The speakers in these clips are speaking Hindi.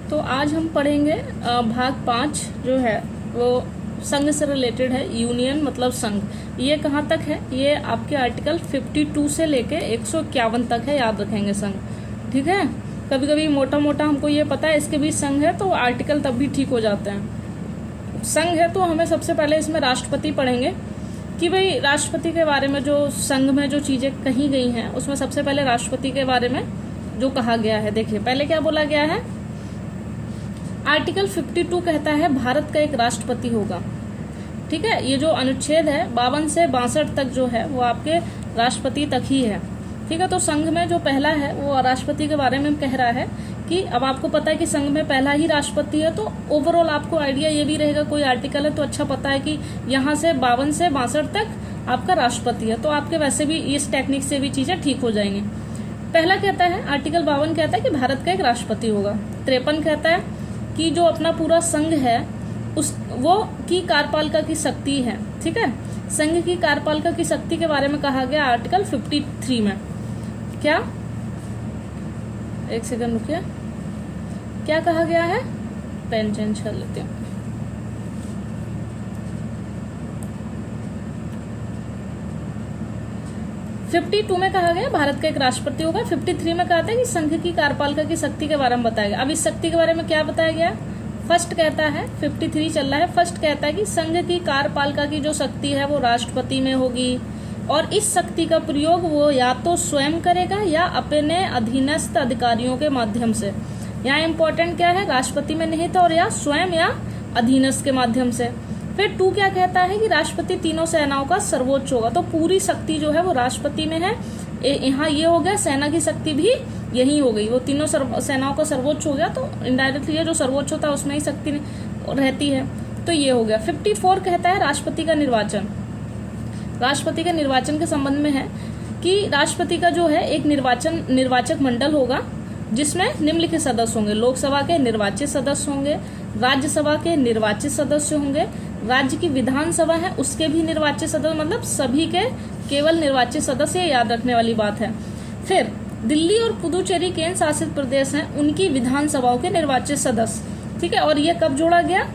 तो आज हम पढ़ेंगे भाग 5 जो है वो संघ से रिलेटेड है। यूनियन मतलब संघ। ये कहाँ तक है? ये आपके आर्टिकल 52 से लेके 151 तक है, याद रखेंगे संघ। ठीक है, कभी कभी मोटा मोटा हमको ये पता है इसके बीच संघ है तो आर्टिकल तब भी ठीक हो जाते हैं। संघ है तो हमें सबसे पहले इसमें राष्ट्रपति पढ़ेंगे कि भाई राष्ट्रपति के बारे में जो संघ में जो चीजें कही गई हैं उसमें सबसे पहले राष्ट्रपति के बारे में जो कहा गया है। देखिए पहले क्या बोला गया है। आर्टिकल 52 कहता है भारत का एक राष्ट्रपति होगा। ठीक है, ये जो अनुच्छेद है 52 से 62 तक जो है वो आपके राष्ट्रपति तक ही है। ठीक है, तो संघ में जो पहला है वो राष्ट्रपति के बारे में कह रहा है कि अब आपको पता है कि संघ में पहला ही राष्ट्रपति है, तो ओवरऑल आपको आइडिया ये भी रहेगा, कोई आर्टिकल है तो अच्छा पता है कि यहाँ से 52 से 62 तक आपका राष्ट्रपति है, तो आपके वैसे भी इस टेक्निक से भी चीजें ठीक हो जाएंगी। पहला कहता है आर्टिकल 52 कहता है कि भारत का एक राष्ट्रपति होगा। 53 कहता है कि जो अपना पूरा संघ है उस वो की कार्यपालिका की शक्ति है। ठीक है, संघ की कार्यपालिका की शक्ति के बारे में कहा गया आर्टिकल 53 में। क्या, एक सेकंड रुकिए, क्या कहा गया है? पेन चेंज कर लेते हैं। $52 में कहा गया भारत का एक राष्ट्रपति होगा। 53 में कहता है कि संघ की कार्यपालिका की शक्ति के बारे में बताया गया। अब इस शक्ति के बारे में क्या बताया गया? फर्स्ट कहता है, 53 चल रहा है, फर्स्ट कहता है कि संघ की कार्यपालिका की जो शक्ति है वो राष्ट्रपति में होगी और इस शक्ति का प्रयोग वो या तो स्वयं करेगा या अपने अधीनस्थ अधिकारियों के माध्यम से। यहाँ इंपॉर्टेंट क्या है? राष्ट्रपति में निहित और या स्वयं या अधीनस्थ के माध्यम से। फिर 2 क्या कहता है कि राष्ट्रपति तीनों सेनाओं का सर्वोच्च होगा, तो पूरी शक्ति जो है वो राष्ट्रपति में है। यहाँ ये हो गया, सेना की शक्ति भी यही हो गई, वो तीनों सेनाओं का सर्वोच्च हो गया, तो इनडायरेक्टली ये जो सर्वोच्च होता है उसमें ही शक्ति रहती है, तो ये हो गया। 54 कहता है राष्ट्रपति का निर्वाचन। राष्ट्रपति के निर्वाचन के संबंध में है कि राष्ट्रपति का जो है एक निर्वाचक मंडल होगा जिसमें निम्नलिखित सदस्य होंगे। लोकसभा के निर्वाचित सदस्य होंगे, राज्यसभा के निर्वाचित सदस्य होंगे, राज्य की विधानसभा है उसके भी निर्वाचित सदस्य, मतलब सभी के केवल निर्वाचित सदस्य, याद रखने वाली बात है। फिर दिल्ली और पुदुचेरी केंद्र शासित प्रदेश हैं, उनकी विधानसभाओं के निर्वाचित सदस्य। ठीक है, और ये कब जोड़ा गया?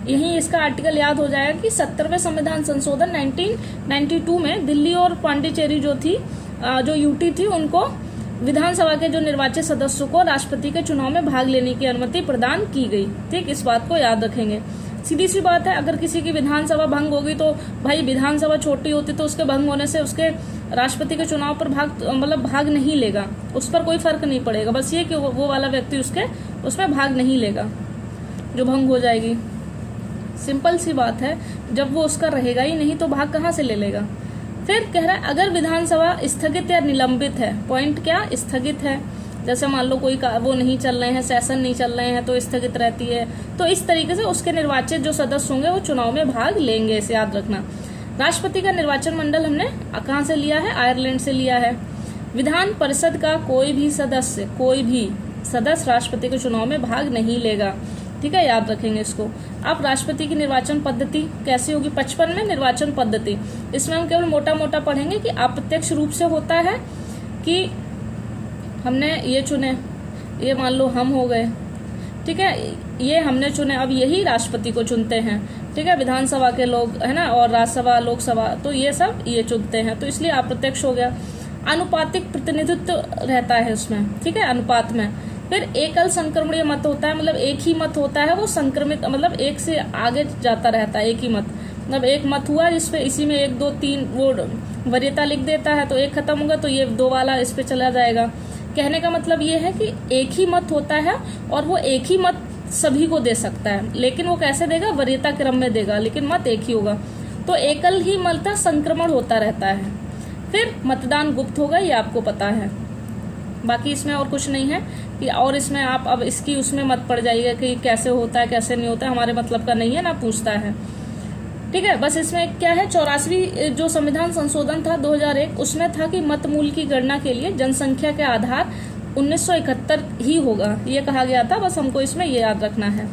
यही इसका आर्टिकल याद हो जाएगा कि 70वें संविधान संशोधन 1992 में दिल्ली और पांडिचेरी जो थी, जो यूटी थी, उनको विधानसभा के जो निर्वाचित सदस्यों को राष्ट्रपति के चुनाव में भाग लेने की अनुमति प्रदान की गई। ठीक, इस बात को याद रखेंगे। सीधी सी बात है, अगर किसी की विधानसभा भंग होगी तो भाई विधानसभा छोटी होती तो उसके भंग होने से उसके राष्ट्रपति के चुनाव पर भाग नहीं लेगा, उस पर कोई फर्क नहीं पड़ेगा। बस ये कि वो वाला व्यक्ति उसमें भाग नहीं लेगा जो भंग हो जाएगी। सिंपल सी बात है, जब वो उसका रहेगा ही नहीं तो भाग कहाँ से ले लेगा। फिर कह रहा है अगर विधानसभा स्थगित या निलंबित है, पॉइंट क्या स्थगित है, जैसे मान लो कोई वो नहीं चल रहे हैं, सेशन नहीं चल रहे हैं तो स्थगित रहती है, तो इस तरीके से उसके निर्वाचित जो सदस्य होंगे वो चुनाव में भाग लेंगे, इसे याद रखना। राष्ट्रपति का निर्वाचन मंडल हमने कहाँ से लिया है? आयरलैंड से लिया है। विधान परिषद का कोई भी सदस्य राष्ट्रपति के चुनाव में भाग नहीं लेगा। ठीक है, याद रखेंगे इसको। अब राष्ट्रपति की निर्वाचन पद्धति कैसी होगी? 55 में निर्वाचन पद्धति, इसमें हम केवल मोटा मोटा पढ़ेंगे कि अप्रत्यक्ष रूप से होता है कि हमने ये चुने, ये मान लो हम हो गए, ठीक है, ये हमने चुने, अब यही राष्ट्रपति को चुनते हैं। ठीक है, विधानसभा के लोग है ना, और राज्यसभा लोकसभा तो ये सब ये चुनते हैं, तो इसलिए अप्रत्यक्ष हो गया। अनुपातिक प्रतिनिधित्व रहता है उसमें। ठीक है, अनुपात में। फिर एकल संक्रमणीय मत होता है, मतलब एक ही मत होता है, वो संक्रमित मतलब एक से आगे जाता रहता है। एक ही मत मतलब एक मत हुआ जिसपे इसी में 1 2 3 वो वरीयता लिख देता है, तो एक खत्म होगा तो ये 2 वाला इस पे चला जाएगा। कहने का मतलब ये है कि एक ही मत होता है और वो एक ही मत सभी को दे सकता है, लेकिन वो कैसे देगा? वरीयता क्रम में देगा, लेकिन मत एक ही होगा। तो एकल ही मत संक्रमण होता रहता है। फिर मतदान गुप्त होगा, ये आपको पता है। बाकी इसमें और कुछ नहीं है कि और इसमें आप अब इसकी उसमें मत पड़ जाइएगा कि कैसे होता है कैसे नहीं होता है, हमारे मतलब का नहीं है, ना पूछता है। ठीक है, बस इसमें क्या है, 84वीं जो संविधान संशोधन था 2001, उसमें था कि मत मूल्य की गणना के लिए जनसंख्या के आधार 1971 ही होगा, ये कहा गया था। बस हमको इसमें ये याद रखना है।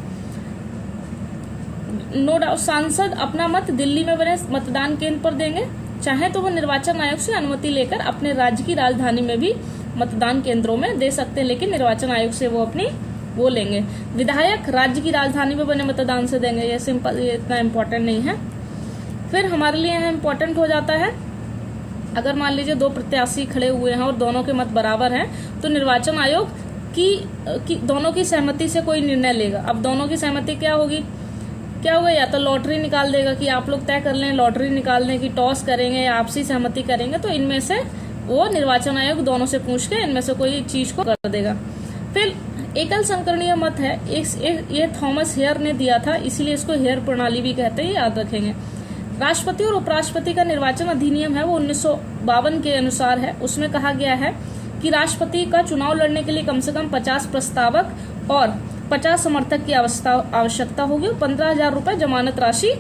नो डाउट सांसद अपना मत दिल्ली में बने मतदान केंद्र पर देंगे, चाहे तो वो निर्वाचन आयोग से अनुमति लेकर अपने राज्य की राजधानी में भी मतदान केंद्रों में दे सकते हैं, लेकिन निर्वाचन आयोग से वो अपनी वो लेंगे। विधायक राज्य की राजधानी में बने मतदान से देंगे, ये सिंपल, ये इतना इम्पोर्टेंट नहीं है। फिर हमारे लिए यहाँ इम्पोर्टेंट हो जाता है, अगर मान लीजिए दो प्रत्याशी खड़े हुए हैं और दोनों के मत बराबर हैं, तो निर्वाचन आयोग की दोनों की सहमति से कोई निर्णय लेगा। अब दोनों की सहमति क्या होगी, क्या होगा, या तो लॉटरी निकाल देगा कि आप लोग तय कर लें, लॉटरी निकाल दें कि टॉस करेंगे या आपसी सहमति करेंगे, तो इनमें से वो निर्वाचन आयोग दोनों से पूछ के इनमें से कोई चीज को कर देगा। फिर एकल संकरणीय मत है, ये थॉमस हेयर ने दिया था, इसीलिए इसको हेयर प्रणाली भी कहते हैं, याद रखेंगे। राष्ट्रपति और उपराष्ट्रपति का निर्वाचन अधिनियम है वो 1952 के अनुसार है। उसमें कहा गया है कि राष्ट्रपति का चुनाव लड़ने के लिए कम से कम 50 प्रस्तावक और 50 समर्थक की आवश्यकता होगी, 15,000 रुपए जमानत राशि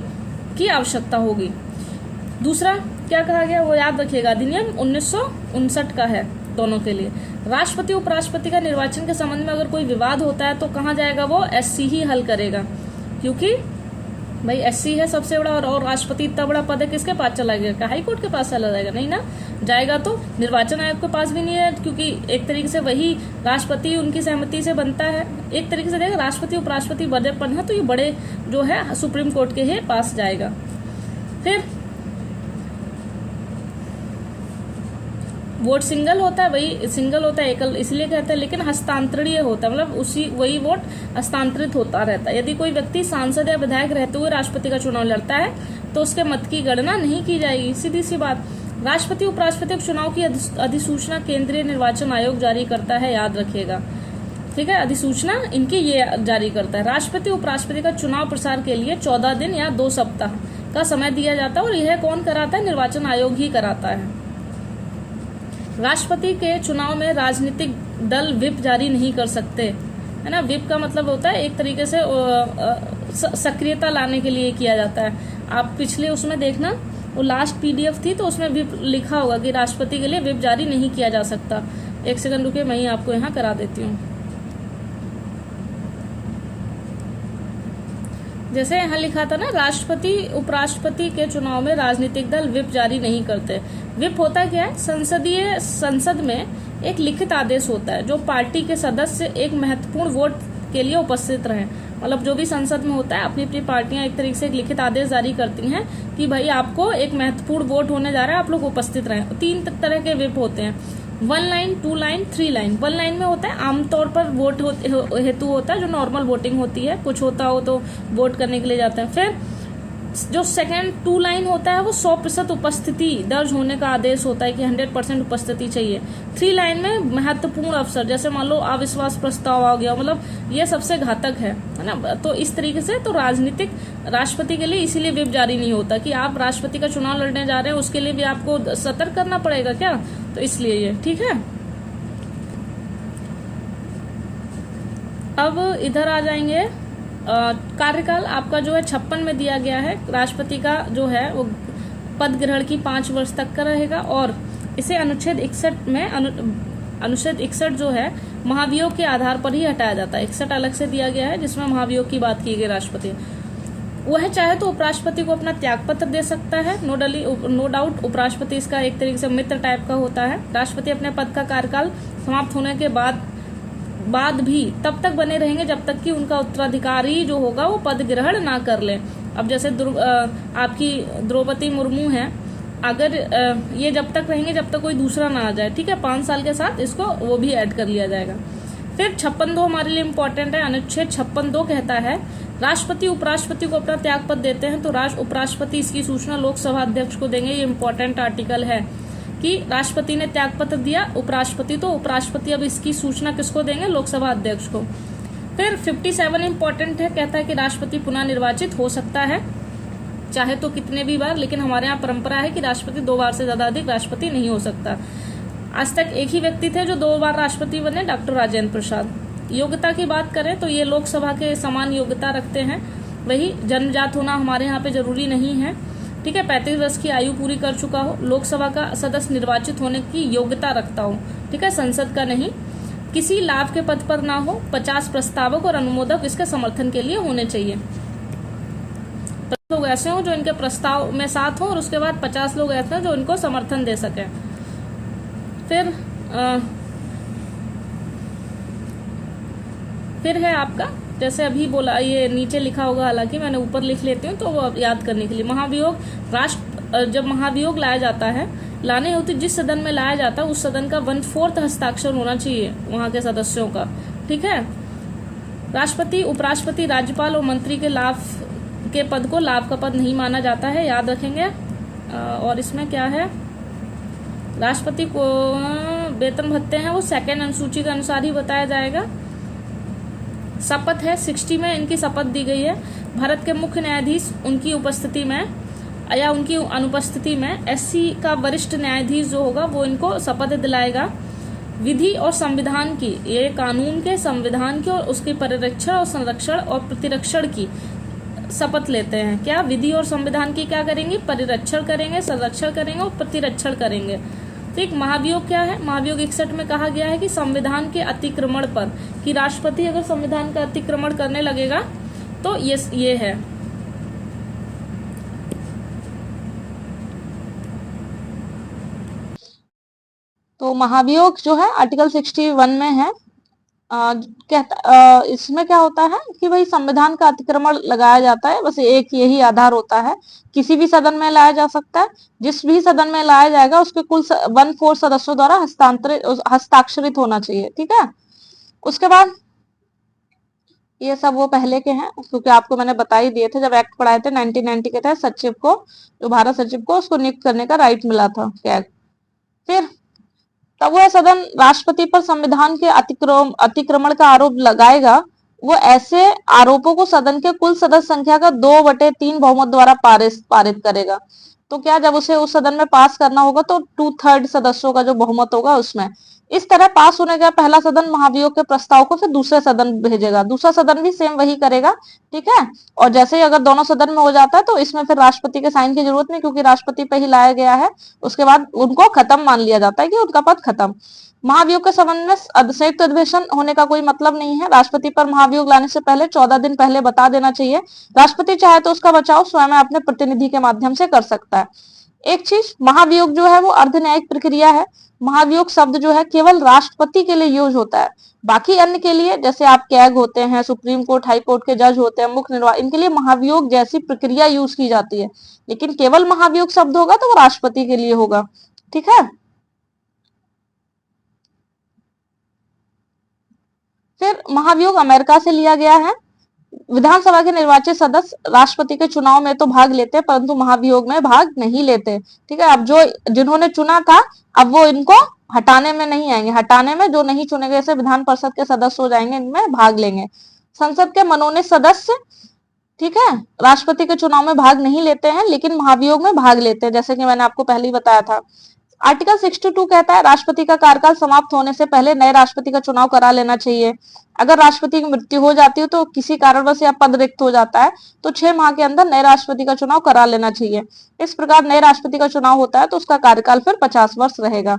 की आवश्यकता होगी। दूसरा क्या कहा गया वो याद रखिएगा, अधिनियम 1959 का है दोनों के लिए। राष्ट्रपति उपराष्ट्रपति का निर्वाचन के संबंध में अगर कोई विवाद होता है तो कहाँ जाएगा, वो एससी ही हल करेगा, क्योंकि भाई एससी है सबसे बड़ा, और राष्ट्रपति इतना बड़ा पद है, किसके पास चला जाएगा, हाई कोर्ट के पास चला जाएगा, नहीं ना जाएगा। तो निर्वाचन आयोग के पास भी नहीं है, क्योंकि एक तरीके से वही राष्ट्रपति उनकी सहमति से बनता है। एक तरीके से देखा, राष्ट्रपति उपराष्ट्रपति बड़े पद है, तो ये बड़े जो है सुप्रीम कोर्ट के ही पास जाएगा। फिर वोट सिंगल होता है, वही सिंगल होता है, एकल इसलिए कहते हैं, लेकिन हस्तांतरणीय होता है, मतलब वही वोट हस्तांतरित होता रहता है। यदि कोई व्यक्ति सांसद या विधायक रहते हुए राष्ट्रपति का चुनाव लड़ता है तो उसके मत की गणना नहीं की जाएगी, सीधी सी बात। राष्ट्रपति उपराष्ट्रपति चुनाव की अधिसूचना केंद्रीय निर्वाचन आयोग जारी करता है, याद रखिएगा, ठीक है, अधिसूचना इनकी ये जारी करता है। राष्ट्रपति उपराष्ट्रपति का चुनाव प्रसार के लिए 14 दिन या 2 सप्ताह का समय दिया जाता है, और यह कौन कराता है, निर्वाचन आयोग ही कराता है। राष्ट्रपति के चुनाव में राजनीतिक दल व्हिप जारी नहीं कर सकते, है ना। व्हिप का मतलब होता है एक तरीके से सक्रियता लाने के लिए किया जाता है। आप पिछले उसमें देखना, वो लास्ट पीडीएफ थी तो उसमें व्हिप लिखा होगा कि राष्ट्रपति के लिए व्हिप जारी नहीं किया जा सकता। एक सेकंड रुकिए, मैं ही आपको यहाँ करा देती हूँ। जैसे यहाँ लिखा था ना, राष्ट्रपति उपराष्ट्रपति के चुनाव में राजनीतिक दल व्हिप जारी नहीं करते। व्हिप होता क्या है, संसद में एक लिखित आदेश होता है जो पार्टी के सदस्य एक महत्वपूर्ण वोट के लिए उपस्थित रहे। मतलब जो भी संसद में होता है, अपनी अपनी पार्टियां एक तरीके से एक लिखित आदेश जारी करती हैं कि भाई आपको एक महत्वपूर्ण वोट होने जा रहा है, आप लोग उपस्थित रहें। 3 तरह के व्हिप होते हैं, 1 लाइन, 2 लाइन, 3 लाइन। 1 लाइन में होता है आमतौर पर वोट हेतु होता है, जो नॉर्मल वोटिंग होती है, कुछ होता हो तो वोट करने के लिए जाते हैं। फिर जो सेकंड 2 लाइन होता है वो 100% उपस्थिति दर्ज होने का आदेश होता है कि 100% उपस्थिति चाहिए। 3 लाइन में महत्वपूर्ण अवसर, जैसे मान लो अविश्वास प्रस्ताव आ गया, मतलब ये सबसे घातक है ना। तो इस तरीके से तो राजनीतिक राष्ट्रपति के लिए इसीलिए व्हिप जारी नहीं होता कि आप राष्ट्रपति का चुनाव लड़ने जा रहे हैं, उसके लिए भी आपको सतर्क करना पड़ेगा क्या, तो इसलिए ये ठीक है। अब इधर आ जाएंगे, कार्यकाल आपका जो है 56 में दिया गया है। राष्ट्रपति का जो है वो पद ग्रहण की 5 वर्ष तक का रहेगा, और इसे अनुच्छेद 61 में अनुच्छेद 61 जो है महाभियोग के आधार पर ही हटाया जाता है। 61 अलग से दिया गया है जिसमें महाभियोग की बात की गई। राष्ट्रपति वह चाहे तो उपराष्ट्रपति को अपना त्याग पत्र दे सकता है, नो डाउट उपराष्ट्रपति इसका एक तरीके से मित्र टाइप का होता है। राष्ट्रपति अपने पद का कार्यकाल समाप्त होने के बाद भी तब तक बने रहेंगे जब तक कि उनका उत्तराधिकारी जो होगा वो पद ग्रहण ना कर ले। अब जैसे आपकी द्रौपदी मुर्मू हैं, अगर ये जब तक रहेंगे जब तक कोई दूसरा ना आ जाए, ठीक है, 5 साल के साथ इसको वो भी ऐड कर लिया जाएगा। फिर 56(2) हमारे लिए इम्पोर्टेंट है। अनुच्छेद 56(2) कहता है राष्ट्रपति उपराष्ट्रपति को अपना त्याग पत्र देते हैं तो उपराष्ट्रपति इसकी सूचना लोकसभा अध्यक्ष को देंगे। ये इम्पोर्टेंट आर्टिकल है कि राष्ट्रपति ने त्याग पत्र दिया, उपराष्ट्रपति, तो उपराष्ट्रपति अब इसकी सूचना किसको देंगे, लोकसभा अध्यक्ष को। फिर 57 इम्पोर्टेंट है, कहता है कि राष्ट्रपति पुनः निर्वाचित हो सकता है चाहे तो कितने भी बार, लेकिन हमारे यहाँ परंपरा है कि राष्ट्रपति 2 बार से ज्यादा अधिक राष्ट्रपति नहीं हो सकता। आज तक एक ही व्यक्ति थे जो 2 बार राष्ट्रपति बने, डॉक्टर राजेंद्र प्रसाद। योग्यता की बात करें तो ये लोकसभा के समान योग्यता रखते हैं, वही जन्मजात होना हमारे यहाँ पे जरूरी नहीं है, ठीक है, 35 वर्ष की आयु पूरी कर चुका हो, लोकसभा का सदस्य निर्वाचित होने की योग्यता रखता हो, ठीक है, संसद का नहीं, किसी लाभ के पद पर ना हो, 50 प्रस्तावक और अनुमोदक इसके समर्थन के लिए होने चाहिए। 50 लोग ऐसे हों जो इनके प्रस्ताव में साथ हो और उसके बाद 50 लोग ऐसे हैं जो इनको समर्थन दे सके। फिर है आपका, जैसे अभी बोला, ये नीचे लिखा होगा, हालांकि मैंने ऊपर लिख लेती हूँ तो वो याद करने के लिए। महाभियोग जब महाभियोग लाया जाता है, लाने होती जिस सदन में लाया जाता है उस सदन का 1/4 हस्ताक्षर होना चाहिए वहां के सदस्यों का, ठीक है। राष्ट्रपति, उपराष्ट्रपति, राज्यपाल और मंत्री के लाभ के पद को लाभ का पद नहीं माना जाता है, याद रखेंगे। और इसमें क्या है, राष्ट्रपति को वेतन भत्ते हैं वो सेकंड अनुसूची के अनुसार ही बताया जाएगा। शपथ है 60 में इनकी शपथ दी गई है। भारत के मुख्य न्यायाधीश उनकी उपस्थिति में या उनकी अनुपस्थिति में एससी का वरिष्ठ न्यायाधीश जो होगा वो इनको शपथ दिलाएगा। विधि और संविधान की, ये कानून के, संविधान की और उसके परिरक्षण और संरक्षण और प्रतिरक्षण की शपथ लेते हैं। क्या? विधि और संविधान की क्या करेंगे? परिरक्षण करेंगे, संरक्षण करेंगे और प्रतिरक्षण करेंगे। ठीक। महाभियोग क्या है? महाभियोग 61 में कहा गया है कि संविधान के अतिक्रमण पर, कि राष्ट्रपति अगर संविधान का अतिक्रमण करने लगेगा तो ये है। तो महाभियोग जो है आर्टिकल 61 में है। इसमें क्या होता है कि भाई संविधान का अतिक्रमण लगाया जाता है, बस एक यही आधार होता है। किसी भी सदन में लाया जा सकता है, जिस भी सदन में लाया जाएगा उसके कुल 1/4 सदस्यों द्वारा हस्ताक्षरित होना चाहिए, ठीक है। उसके बाद ये सब वो पहले के हैं, क्योंकि आपको मैंने बता ही दिए थे जब एक्ट पढ़ाए थे 1990 के तहत सचिव को, जो भारत सचिव को उसको नियुक्त करने का राइट मिला था। फिर तब वह सदन राष्ट्रपति पर संविधान के अतिक्रमण का आरोप लगाएगा। वो ऐसे आरोपों को सदन के कुल सदस्य संख्या का 2/3 बहुमत द्वारा पारित करेगा। तो क्या, जब उसे उस सदन में पास करना होगा तो 2/3 सदस्यों का जो बहुमत होगा उसमें। इस तरह पास होने का पहला सदन महाभियोग के प्रस्ताव को फिर दूसरे सदन भेजेगा, दूसरा सदन भी सेम वही करेगा, ठीक है। और जैसे ही अगर दोनों सदन में हो जाता है तो इसमें फिर राष्ट्रपति के साइन की जरूरत नहीं, क्योंकि राष्ट्रपति पे ही लाया गया है। उसके बाद उनको खत्म मान लिया जाता है कि उनका पद खत्म। महाभियोग के संबंध में संयुक्त अधिवेशन होने का कोई मतलब नहीं है। राष्ट्रपति पर महाभियोग लाने से पहले 14 दिन पहले बता देना चाहिए। राष्ट्रपति चाहे तो उसका बचाव स्वयं अपने प्रतिनिधि के माध्यम से कर सकता है। एक चीज, महाभियोग जो है वो अर्ध न्यायिक प्रक्रिया है। महाभियोग शब्द जो है केवल राष्ट्रपति के लिए यूज होता है। बाकी अन्य के लिए, जैसे आप कैग होते हैं, सुप्रीम कोर्ट, हाई कोर्ट के जज होते हैं, मुख्य निर्वाचन, इनके लिए महाभियोग जैसी प्रक्रिया यूज की जाती है। लेकिन केवल महाभियोग शब्द होगा तो वो राष्ट्रपति के लिए होगा, ठीक है। फिर महाभियोग अमेरिका से लिया गया है। विधानसभा के निर्वाचित सदस्य राष्ट्रपति के चुनाव में तो भाग लेते हैं, परंतु महाभियोग में भाग नहीं लेते, ठीक है। अब जो जिन्होंने चुना था, अब वो इनको हटाने में नहीं आएंगे। हटाने में जो नहीं चुने गए से विधान परिषद के सदस्य हो जाएंगे, इनमें भाग लेंगे। संसद के मनोनीत सदस्य, ठीक है, राष्ट्रपति के चुनाव में भाग नहीं लेते हैं, लेकिन महाभियोग में भाग लेते हैं, जैसे कि मैंने आपको पहले ही बताया था। आर्टिकल 62 कहता है राष्ट्रपति का कार्यकाल समाप्त होने से पहले नए राष्ट्रपति का चुनाव करा लेना चाहिए। अगर राष्ट्रपति की मृत्यु हो जाती है तो किसी कारणवश या पद रिक्त हो जाता है तो 6 माह के अंदर नए राष्ट्रपति का चुनाव करा लेना चाहिए। इस प्रकार नए राष्ट्रपति का चुनाव होता है तो उसका कार्यकाल फिर 50 वर्ष रहेगा।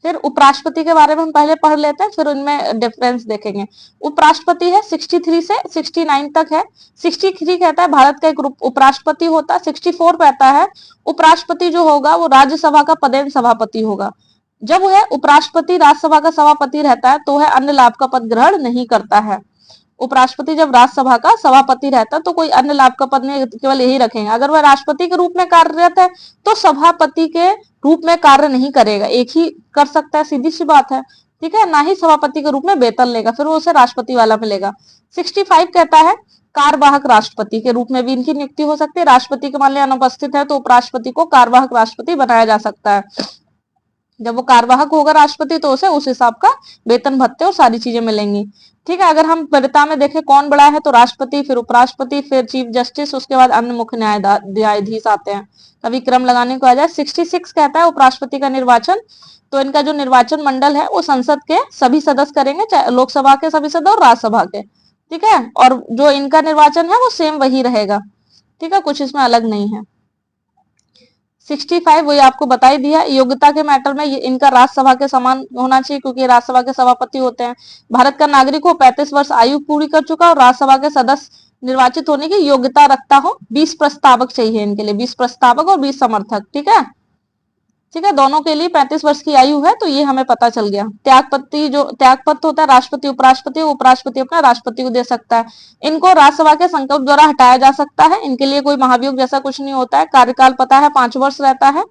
फिर उपराष्ट्रपति के बारे में हम पहले पढ़ लेते हैं, फिर उनमें डिफरेंस देखेंगे। उपराष्ट्रपति है 63 से 69 तक है। 63 कहता है भारत का एक उपराष्ट्रपति होता है। 64 कहता है उपराष्ट्रपति जो होगा वो राज्यसभा का पदेन सभापति होगा। जब वह उपराष्ट्रपति राज्यसभा का सभापति रहता है तो वह अन्य लाभ का पद ग्रहण नहीं करता है। उपराष्ट्रपति जब राज्यसभा का सभापति रहता है तो कोई अन्य लाभ का पद नहीं, केवल यही रखेंगे। अगर वह राष्ट्रपति के रूप में कार्यरत है तो सभापति के रूप में कार्य नहीं करेगा, एक ही कर सकता है, सीधी सी बात है, ठीक है। ना ही सभापति के रूप में वेतन लेगा, फिर वो उसे राष्ट्रपति वाला मिलेगा। 65 कहता है कार्यवाहक राष्ट्रपति के रूप में भी इनकी नियुक्ति हो सकती है। राष्ट्रपति के मान लिया अनुपस्थित है तो उपराष्ट्रपति को कार्यवाहक राष्ट्रपति बनाया जा सकता है। जब वो कार्यवाहक होगा राष्ट्रपति तो उसे उस हिसाब का वेतन भत्ते और सारी चीजें मिलेंगी, ठीक है। अगर हम वरीयता में देखें कौन बड़ा है तो राष्ट्रपति, फिर उपराष्ट्रपति, फिर चीफ जस्टिस, उसके बाद अन्य मुख्य न्यायाधीश आते हैं। कभी क्रम लगाने को आ जाए। 66 कहता है उपराष्ट्रपति का निर्वाचन, तो इनका जो निर्वाचन मंडल है वो संसद के सभी सदस्य करेंगे, चाहे लोकसभा के सभी सदस्य और राज्यसभा के, ठीक है। और जो इनका निर्वाचन है वो सेम वही रहेगा, ठीक है, कुछ इसमें अलग नहीं है। 65 वही आपको बता ही दिया। योग्यता के मैटर में इनका राज्यसभा के समान होना चाहिए, क्योंकि राज्यसभा के सभापति होते हैं। भारत का नागरिक हो, 35 वर्ष आयु पूरी कर चुका और राज्यसभा के सदस्य निर्वाचित होने की योग्यता रखता हो। 20 प्रस्तावक चाहिए इनके लिए, 20 प्रस्तावक और 20 समर्थक, ठीक है। ठीक है, दोनों के लिए 35 वर्ष की आयु है, तो ये हमें पता चल गया। त्यागपत्र जो त्यागपत्र होता है राष्ट्रपति उपराष्ट्रपति, उपराष्ट्रपति अपना राष्ट्रपति को दे सकता है। इनको राज्यसभा के संकल्प द्वारा हटाया जा सकता है, इनके लिए कोई महाभियोग जैसा कुछ नहीं होता है। कार्यकाल पता है 5 वर्ष रहता है।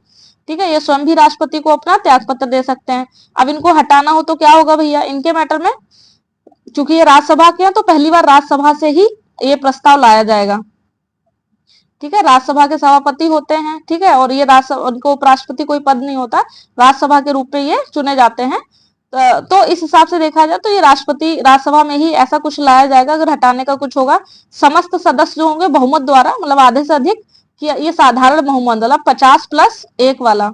ठीक है, ये स्वयं भी राष्ट्रपति को अपना त्याग पत्र दे सकते हैं। अब इनको हटाना हो तो क्या होगा भैया, इनके मैटर में चूंकि ये राज्यसभा के हैं तो पहली बार राज्यसभा से ही ये प्रस्ताव लाया जाएगा। ठीक है, राज्यसभा के सभापति होते हैं। ठीक है, और ये राज्यसभा, उनको उपराष्ट्रपति कोई पद नहीं होता, राज्यसभा के रूप में ये चुने जाते हैं। तो इस हिसाब से देखा जाए तो ये राष्ट्रपति राज्यसभा में ही ऐसा कुछ लाया जाएगा। अगर हटाने का कुछ होगा, समस्त सदस्य जो होंगे बहुमत द्वारा, मतलब आधे से अधिक, ये साधारण बहुमत मतलब 50+1 वाला,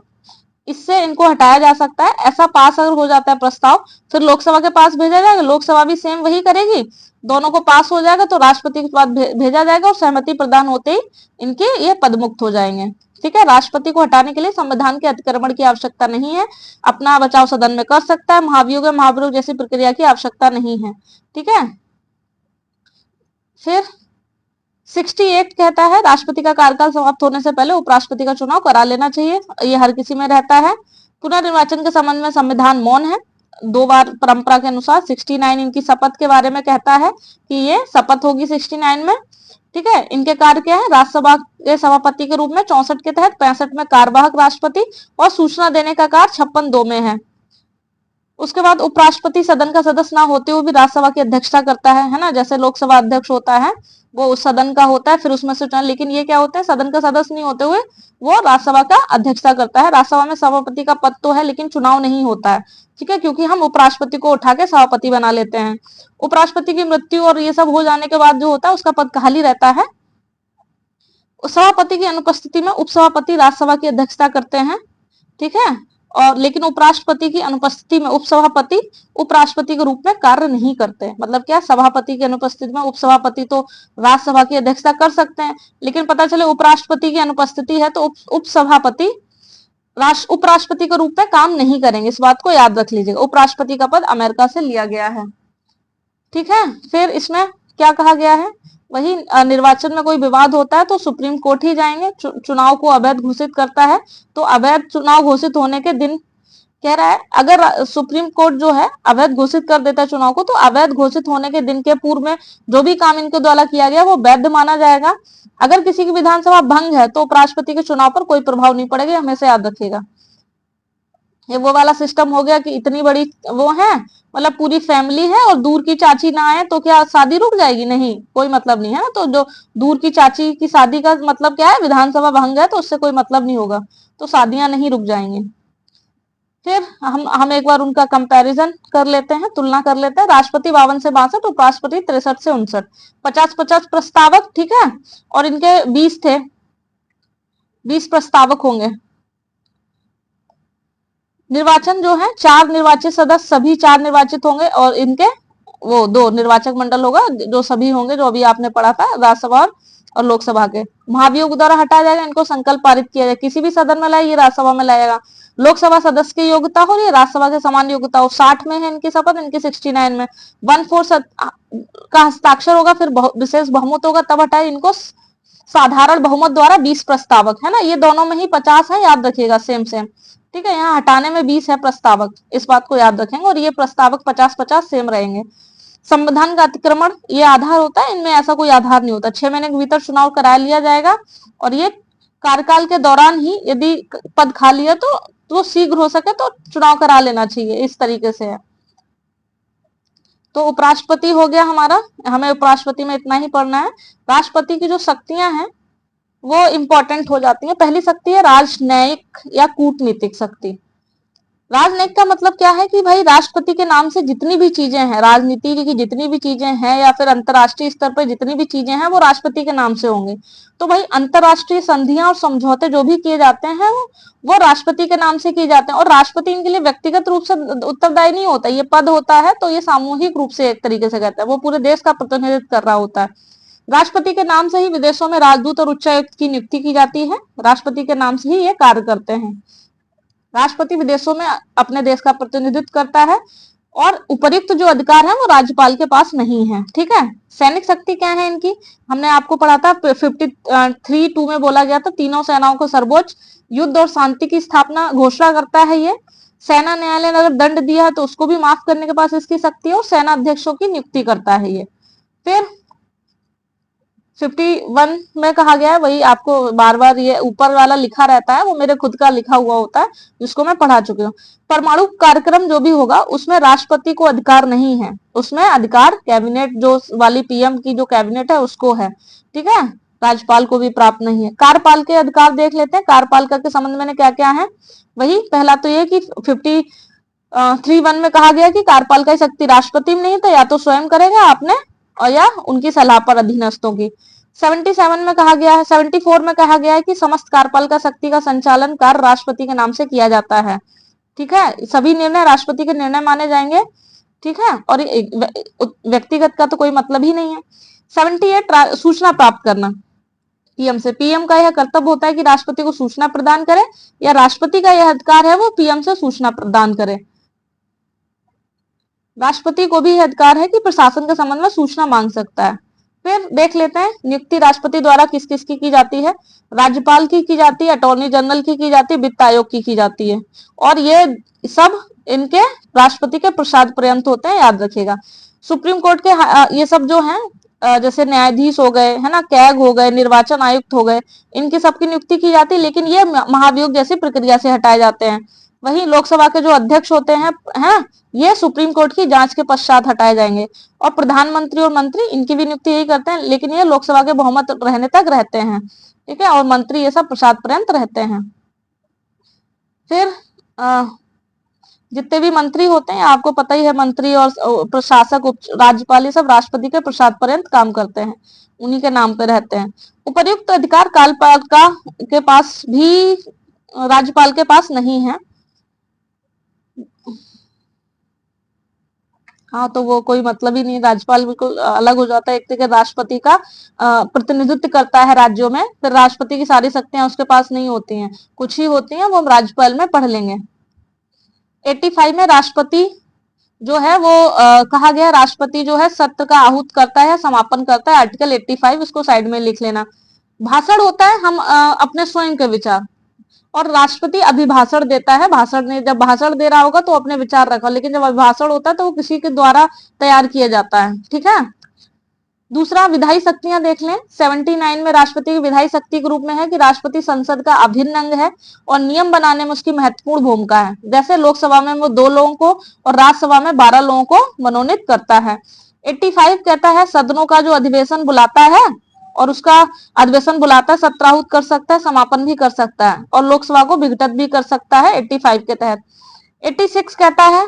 इससे इनको हटाया जा सकता है। ऐसा पास अगर हो जाता है प्रस्ताव, फिर लोकसभा के पास भेजा जाएगा, लोकसभा भी सेम वही करेगी, दोनों को पास हो जाएगा तो राष्ट्रपति के पास भेजा जाएगा और सहमति प्रदान होते ही इनके ये पदमुक्त हो जाएंगे। ठीक है, राष्ट्रपति को हटाने के लिए संविधान के अतिक्रमण की आवश्यकता नहीं है, अपना बचाव सदन में कर सकता है, महाभियोग महाभियोग जैसी प्रक्रिया की आवश्यकता नहीं है। ठीक है, फिर 68 कहता है राष्ट्रपति का कार्यकाल समाप्त होने से पहले उपराष्ट्रपति का चुनाव करा लेना चाहिए, ये हर किसी में रहता है। पुनर्निर्वाचन के संबंध में संविधान मौन है 2 बार परंपरा के अनुसार। 69 इनकी शपथ के बारे में कहता है कि ये शपथ होगी 69 में। ठीक है, इनके कार्य क्या है, राज्यसभा के सभापति के रूप में 64 के तहत, 65 में कार्यवाहक राष्ट्रपति और सूचना देने का कार्य 56(2) में है। उसके बाद उपराष्ट्रपति सदन का सदस्य ना होते हुए भी राज्यसभा की अध्यक्षता करता है ना, जैसे लोकसभा अध्यक्ष होता है वो उस सदन का होता है, फिर उसमें से चुना, लेकिन ये क्या होता है, सदन का सदस्य नहीं होते हुए वो राज्यसभा का अध्यक्षता करता है। राज्यसभा में सभापति का पद तो है लेकिन चुनाव नहीं होता है। ठीक है, क्योंकि हम उपराष्ट्रपति को उठा के सभापति बना लेते हैं। उपराष्ट्रपति की मृत्यु और ये सब हो जाने के बाद जो होता है उसका पद खाली रहता है। सभापति की अनुपस्थिति में उपसभापति राज्यसभा की अध्यक्षता करते हैं। ठीक है, और लेकिन उपराष्ट्रपति की अनुपस्थिति में उपसभापति उपराष्ट्रपति के रूप में कार्य नहीं करते। मतलब क्या, सभापति की अनुपस्थिति में उपसभापति तो राज्यसभा की अध्यक्षता कर सकते हैं, लेकिन पता चले उपराष्ट्रपति की अनुपस्थिति है तो उपसभापति उपराष्ट्रपति के रूप में काम नहीं करेंगे। इस बात को याद रख लीजिएगा। उपराष्ट्रपति का पद अमेरिका से लिया गया है। ठीक है, फिर इसमें क्या कहा गया है, वही निर्वाचन में कोई विवाद होता है तो सुप्रीम कोर्ट ही जाएंगे। चुनाव को अवैध घोषित करता है तो अवैध चुनाव घोषित होने के दिन कह रहा है, अगर सुप्रीम कोर्ट जो है अवैध घोषित कर देता है चुनाव को, तो अवैध घोषित होने के दिन के पूर्व में जो भी काम इनके द्वारा किया गया वो वैध माना जाएगा। अगर किसी की विधानसभा भंग है तो उपराष्ट्रपति के चुनाव पर कोई प्रभाव नहीं पड़ेगा, हमेशा याद रखिएगा। ये वो वाला सिस्टम हो गया कि इतनी बड़ी वो है, मतलब पूरी फैमिली है और दूर की चाची ना आए तो क्या शादी रुक जाएगी? नहीं, कोई मतलब नहीं है ना। तो जो दूर की चाची की शादी का मतलब क्या है, विधानसभा भंग है तो उससे कोई मतलब नहीं होगा, तो शादियां नहीं रुक जाएंगी। फिर हम एक बार उनका कंपैरिजन कर लेते हैं, तुलना कर लेते हैं। राष्ट्रपति 52 से 62, उपराष्ट्रपति 63 से 59, 50-50 प्रस्तावक। ठीक है, और इनके 20 थे, 20 प्रस्तावक होंगे। निर्वाचन जो है 4 निर्वाचित सदस्य, सभी 4 निर्वाचित होंगे, और इनके वो 2 निर्वाचक मंडल होगा जो सभी होंगे, जो अभी आपने पढ़ा था राज्यसभा और लोकसभा के। महाभियोग द्वारा हटाया जाएगा, इनको संकल्प पारित किया जाएगा, किसी भी सदन में लाए, ये राज्यसभा में लाएगा। लोकसभा सदस्य की योग्यता हो, ये राज्यसभा के समान योग्यता हो। 60 में है इनकी शपथ, इनकी 69 में। 1/4 का हस्ताक्षर होगा, फिर विशेष बहुमत होगा तब हटाए इनको। साधारण बहुमत द्वारा 20 प्रस्तावक है ना, ये दोनों में ही 50 है, याद रखिएगा, सेम सेम। ठीक है, यहाँ हटाने में 20 है प्रस्तावक, इस बात को याद रखेंगे, और ये प्रस्तावक 50-50 सेम रहेंगे। संविधान का अतिक्रमण ये आधार होता है, इनमें ऐसा कोई आधार नहीं होता। 6 महीने के भीतर चुनाव करा लिया जाएगा, और ये कार्यकाल के दौरान ही यदि पद खाली है तो शीघ्र हो सके तो चुनाव करा लेना चाहिए, इस तरीके से है। तो उपराष्ट्रपति हो गया हमारा, हमें उपराष्ट्रपति में इतना ही पढ़ना है। राष्ट्रपति की जो शक्तियां हैं वो इंपॉर्टेंट हो जाती है। पहली शक्ति है राजनयिक या कूटनीतिक शक्ति। राजनयिक का मतलब क्या है कि भाई राष्ट्रपति के नाम से जितनी भी चीजें हैं, राजनीति की जितनी भी चीजें हैं या फिर अंतरराष्ट्रीय स्तर पर जितनी भी चीजें हैं वो राष्ट्रपति के नाम से होंगे। तो भाई अंतरराष्ट्रीय संधियां और समझौते जो भी किए जाते हैं वो राष्ट्रपति के नाम से किए जाते हैं, और राष्ट्रपति इनके लिए व्यक्तिगत रूप से उत्तरदायी नहीं होता, ये पद होता है तो ये सामूहिक रूप से एक तरीके से कहता है, वो पूरे देश का प्रतिनिधित्व कर रहा होता है। राष्ट्रपति के नाम से ही विदेशों में राजदूत और उच्चायुक्त की नियुक्ति की जाती है, राष्ट्रपति के नाम से ही ये कार्य करते हैं। राष्ट्रपति विदेशों में अपने देश का प्रतिनिधित्व करता है, और उपर्युक्त जो अधिकार है वो राज्यपाल के पास नहीं है। ठीक है, सैनिक शक्ति क्या है इनकी, हमने आपको पढ़ा था 53(2) में बोला गया था, तीनों सेनाओं को सर्वोच्च युद्ध और शांति की स्थापना घोषणा करता है ये। सेना न्यायालय ने अगर दंड दिया है तो उसको भी माफ करने के पास इसकी शक्ति है, और सेना अध्यक्षों की नियुक्ति करता है ये। फिर 51 में कहा गया है, वही आपको बार बार ये ऊपर वाला लिखा रहता है, वो मेरे खुद का लिखा हुआ होता है जिसको मैं पढ़ा चुकी हूँ। परमाणु कार्यक्रम जो भी होगा उसमें राष्ट्रपति को अधिकार नहीं है, उसमें अधिकार कैबिनेट जो वाली पीएम की जो कैबिनेट है उसको है। ठीक है, राज्यपाल को भी प्राप्त नहीं है। कार्यपाल के अधिकार देख लेते हैं, कार्यपालिका के संबंध में क्या क्या है। वही पहला तो ये कि 53(1) में कहा गया कि कार्यपालिका की शक्ति राष्ट्रपति में नहीं, तो या तो स्वयं करेगा आपने और या उनकी सलाह पर अधीनस्थों की। 77 में कहा गया है, 74 में कहा गया है कि समस्त कार्यपालिका शक्ति का संचालन कार्य राष्ट्रपति के नाम से किया जाता है। ठीक है, सभी निर्णय राष्ट्रपति के निर्णय माने जाएंगे। ठीक है, और व्यक्तिगत का तो कोई मतलब ही नहीं है। 78 सूचना प्राप्त करना पीएम से, पीएम का यह कर्तव्य होता है कि राष्ट्रपति को सूचना प्रदान करे, या राष्ट्रपति का यह अधिकार है वो पीएम से सूचना प्रदान करे। राष्ट्रपति को भी यह अधिकार है कि प्रशासन के संबंध में सूचना मांग सकता है। फिर देख लेते हैं नियुक्ति राष्ट्रपति द्वारा किस किस की जाती है। राज्यपाल की जाती है, अटॉर्नी जनरल की जाती है, वित्त आयोग की जाती है, और ये सब इनके राष्ट्रपति के प्रसाद पर्यंत होते हैं, याद रखिएगा। सुप्रीम कोर्ट के ये सब जो हैं जैसे न्यायाधीश हो गए है ना, कैग हो गए, निर्वाचन आयुक्त हो गए, इनकी सबकी नियुक्ति की जाती है, लेकिन ये महाभियोग जैसी प्रक्रिया से हटाए जाते हैं। वहीं लोकसभा के जो अध्यक्ष होते हैं ये सुप्रीम कोर्ट की जांच के पश्चात हटाए जाएंगे। और प्रधानमंत्री और मंत्री इनकी भी नियुक्ति यही करते हैं, लेकिन ये लोकसभा के बहुमत रहने तक रहते हैं। ठीक है, और मंत्री ये सब प्रसाद पर्यंत रहते हैं। फिर जितने भी मंत्री होते हैं आपको पता ही है, मंत्री और प्रशासक, राज्यपाल, ये सब राष्ट्रपति के प्रसाद पर्यंत काम करते हैं, उन्हीं के नाम पे रहते हैं। उपर्युक्त अधिकार कार्यपालिका के पास भी राज्यपाल के पास नहीं है। हाँ, तो वो कोई मतलब ही नहीं, राज्यपाल बिल्कुल अलग हो जाता है, एक तरह राष्ट्रपति का प्रतिनिधित्व करता है राज्यों में। फिर राष्ट्रपति की सारी शक्तियां उसके पास नहीं होती हैं, कुछ ही होती हैं, वो हम राज्यपाल में पढ़ लेंगे। 85 में राष्ट्रपति जो है वो कहा गया, राष्ट्रपति जो है सत्र का आहूत करता है, समापन करता है। आर्टिकल 85 इसको साइड में लिख लेना। भाषण होता है हम अपने स्वयं के विचार, और राष्ट्रपति अभिभाषण देता है। भाषण ने जब भाषण दे रहा होगा तो अपने विचार रखा, लेकिन जब अभिभाषण होता है तो वो किसी के द्वारा तैयार किया जाता है। ठीक है, दूसरा विधायी शक्तियां देख लें। 79 में राष्ट्रपति की विधायी शक्ति के रूप में है कि राष्ट्रपति संसद का अभिन्न अंग है और नियम बनाने में उसकी महत्वपूर्ण भूमिका है। जैसे लोकसभा में वो 2 लोगों को और राज्यसभा में 12 लोगों को मनोनीत करता है। 85 कहता है सदनों का जो अधिवेशन बुलाता है और उसका अधिवेशन बुलाता है, सत्राहूत कर सकता है, समापन भी कर सकता है, और लोकसभा को विघटित भी कर सकता है 85 के तहत। 86 कहता है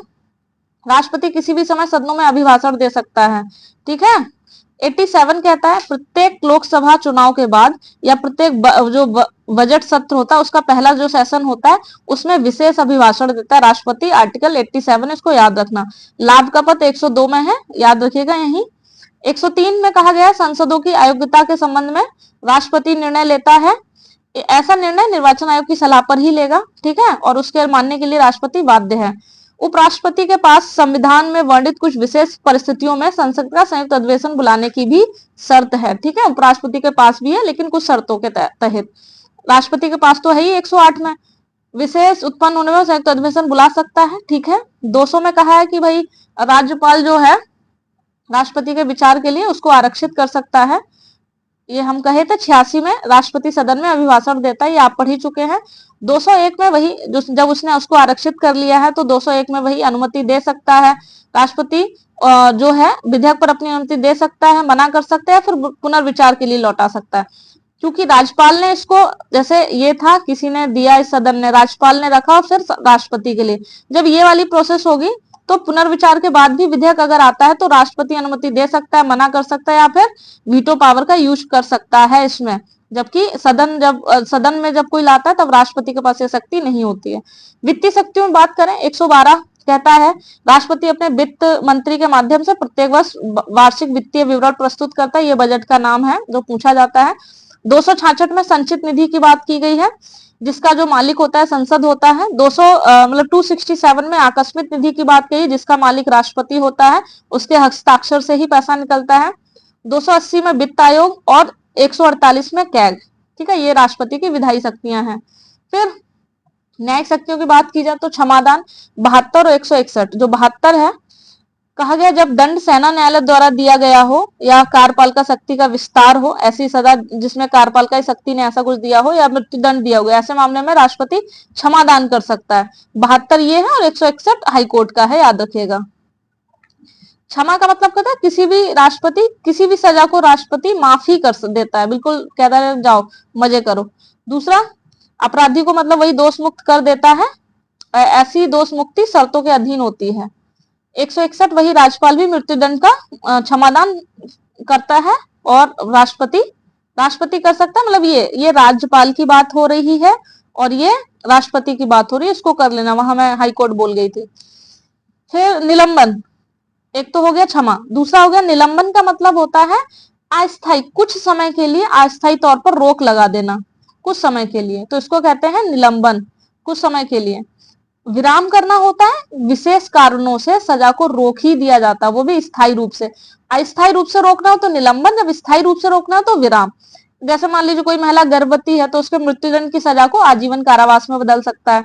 राष्ट्रपति किसी भी समय सदनों में अभिभाषण दे सकता है। ठीक है, 87 कहता है प्रत्येक लोकसभा चुनाव के बाद या प्रत्येक जो बजट सत्र होता है उसका पहला जो सेशन होता है उसमें विशेष अभिभाषण देता है राष्ट्रपति। आर्टिकल 87 इसको याद रखना। लाभ का पद 102 में है, याद रखिएगा यही। 103 में कहा गया संसदों की अयोग्यता के संबंध में राष्ट्रपति निर्णय लेता है। ऐसा निर्णय निर्वाचन आयोग की सलाह पर ही लेगा। ठीक है, और उसके मानने के लिए राष्ट्रपति बाध्य है। उपराष्ट्रपति के पास संविधान में वर्णित कुछ विशेष परिस्थितियों में संसद का संयुक्त अधिवेशन बुलाने की भी शर्त है। ठीक है, उपराष्ट्रपति के पास भी है, लेकिन कुछ शर्तों के तहत। राष्ट्रपति के पास तो है ही 108 में, विशेष उत्पन्न होने में संयुक्त अधिवेशन बुला सकता है। ठीक है, 200 में कहा है कि भाई राज्यपाल जो है राष्ट्रपति के विचार के लिए उसको आरक्षित कर सकता है। ये हम कहे थे 86 में राष्ट्रपति सदन में अभिभाषण देता है, ये आप पढ़ ही चुके हैं। 201 में वही जब उसने उसको आरक्षित कर लिया है तो 201 में वही अनुमति दे सकता है। राष्ट्रपति जो है विधेयक पर अपनी अनुमति दे सकता है, मना कर सकता है, फिर पुनर्विचार के लिए लौटा सकता है। क्योंकि राज्यपाल ने इसको, जैसे ये था किसी ने दिया इस सदन ने, राज्यपाल ने रखा और फिर राष्ट्रपति के लिए, जब ये वाली प्रोसेस होगी तो पुनर्विचार के बाद भी विधेयक अगर आता है तो राष्ट्रपति अनुमति दे सकता है, मना कर सकता है, या फिर वीटो पावर का यूज कर सकता है इसमें। जबकि सदन में जब कोई लाता है तब राष्ट्रपति के पास ये शक्ति नहीं होती है। वित्तीय शक्तियों में बात करें, 112 कहता है राष्ट्रपति अपने वित्त मंत्री के माध्यम से प्रत्येक वर्ष वार्षिक वित्तीय विवरण प्रस्तुत करता है। ये बजट का नाम है जो पूछा जाता है। 266 में संचित निधि की बात की गई है। जिसका जो मालिक होता है संसद होता है। 267 में आकस्मिक निधि की बात कही, जिसका मालिक राष्ट्रपति होता है, उसके हस्ताक्षर से ही पैसा निकलता है। 280 में वित्त आयोग और 148 में कैग। ठीक है, ये राष्ट्रपति की विधायी शक्तियां हैं। फिर न्यायिक शक्तियों की बात की जाए तो क्षमादान 72 और 161। जो 72 है, कहा गया जब दंड सेना न्यायालय द्वारा दिया गया हो या कार्यपालिका शक्ति का विस्तार हो, ऐसी सजा जिसमें कार्यपालिका शक्ति ने ऐसा कुछ दिया हो या मृत्यु दंड दिया हो, ऐसे मामले में राष्ट्रपति क्षमादान कर सकता है। 72 ये है और 161 हाईकोर्ट का है, याद रखिएगा। क्षमा का मतलब कहता है किसी भी राष्ट्रपति किसी भी सजा को राष्ट्रपति माफी कर देता है, बिल्कुल कहता है जाओ मजे करो। दूसरा, अपराधी को मतलब वही दोष मुक्त कर देता है। ऐसी दोष मुक्ति शर्तों के अधीन होती है। 161 वही राज्यपाल भी मृत्युदंड का क्षमादान करता है और राष्ट्रपति कर सकता है। मतलब ये राज्यपाल की बात हो रही है और ये राष्ट्रपति की बात हो रही है, इसको कर लेना, वहां मैं हाईकोर्ट बोल गई थी। फिर निलंबन, एक तो हो गया क्षमा, दूसरा हो गया निलंबन का मतलब होता है अस्थायी, कुछ समय के लिए अस्थायी तौर पर रोक लगा देना, कुछ समय के लिए, तो इसको कहते हैं निलंबन, कुछ समय के लिए। विराम करना होता है विशेष कारणों से सजा को रोक ही दिया जाता है, वो भी स्थायी रूप से। अस्थायी रूप से रोकना हो तो निलंबन, जब स्थायी रूप से रोकना हो तो विराम। जैसे मान लीजिए कोई महिला गर्भवती है तो उसके मृत्युदंड की सजा को आजीवन कारावास में बदल सकता है।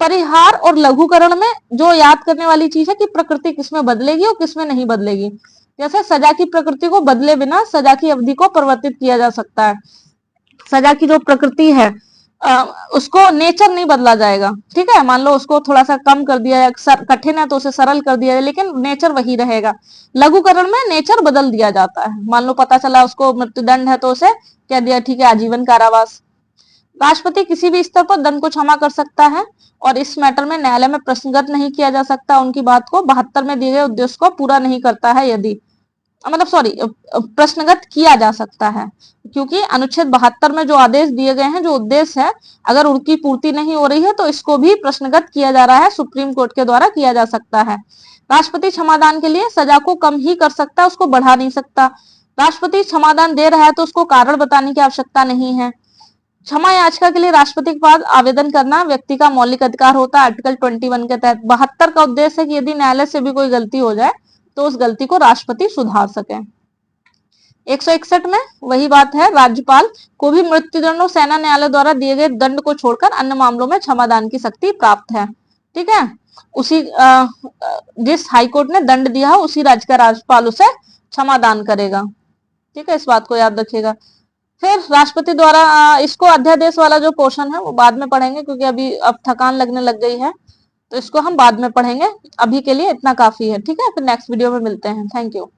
परिहार और लघुकरण में जो याद करने वाली चीज है कि प्रकृति किसमें बदलेगी और किसमें नहीं बदलेगी। जैसे सजा की प्रकृति को बदले बिना सजा की अवधि को परिवर्तित किया जा सकता है। सजा की जो प्रकृति है उसको नेचर नहीं बदला जाएगा। ठीक है, मान लो उसको थोड़ा सा कम कर दिया जाए, कठिन है तो उसे सरल कर दिया जाए, लेकिन नेचर वही रहेगा। लघुकरण में नेचर बदल दिया जाता है। मान लो पता चला उसको मृत्युदंड है तो उसे कह दिया ठीक है आजीवन कारावास। राष्ट्रपति किसी भी स्तर पर दंड को क्षमा कर सकता है और इस मैटर में न्यायालय में प्रश्नगत नहीं किया जा सकता उनकी बात को, 72 में दिए गए उद्देश्य को पूरा नहीं करता है यदि, मतलब सॉरी, प्रश्नगत किया जा सकता है, क्योंकि अनुच्छेद 72 में जो आदेश दिए गए हैं, जो उद्देश्य है, अगर उनकी पूर्ति नहीं हो रही है तो इसको भी प्रश्नगत किया जा रहा है, सुप्रीम कोर्ट के द्वारा किया जा सकता है। राष्ट्रपति क्षमादान के लिए सजा को कम ही कर सकता है, उसको बढ़ा नहीं सकता। राष्ट्रपति क्षमादान दे रहा है तो उसको कारण बताने की आवश्यकता नहीं है। क्षमा याचिका के लिए राष्ट्रपति के पास आवेदन करना व्यक्ति का मौलिक अधिकार होता है आर्टिकल 21 के तहत। 72 का उद्देश्य है कि यदि न्यायालय से भी कोई गलती हो जाए तो उस गलती को राष्ट्रपति सुधार सके। 161 में वही बात है, राज्यपाल को भी मृत्युदंड और सेना न्यायालय द्वारा दिए गए दंड को छोड़कर अन्य मामलों में क्षमादान की शक्ति प्राप्त है। ठीक है, उसी जिस हाईकोर्ट ने दंड दिया है उसी राज्य का राज्यपाल उसे क्षमादान करेगा। ठीक है, इस बात को याद रखिएगा। फिर राष्ट्रपति द्वारा इसको अध्यादेश वाला जो पोर्शन है वो बाद में पढ़ेंगे, क्योंकि अभी अब थकान लगने लग गई है, तो इसको हम बाद में पढ़ेंगे। अभी के लिए इतना काफी है। ठीक है, फिर नेक्स्ट वीडियो में मिलते हैं। Thank you.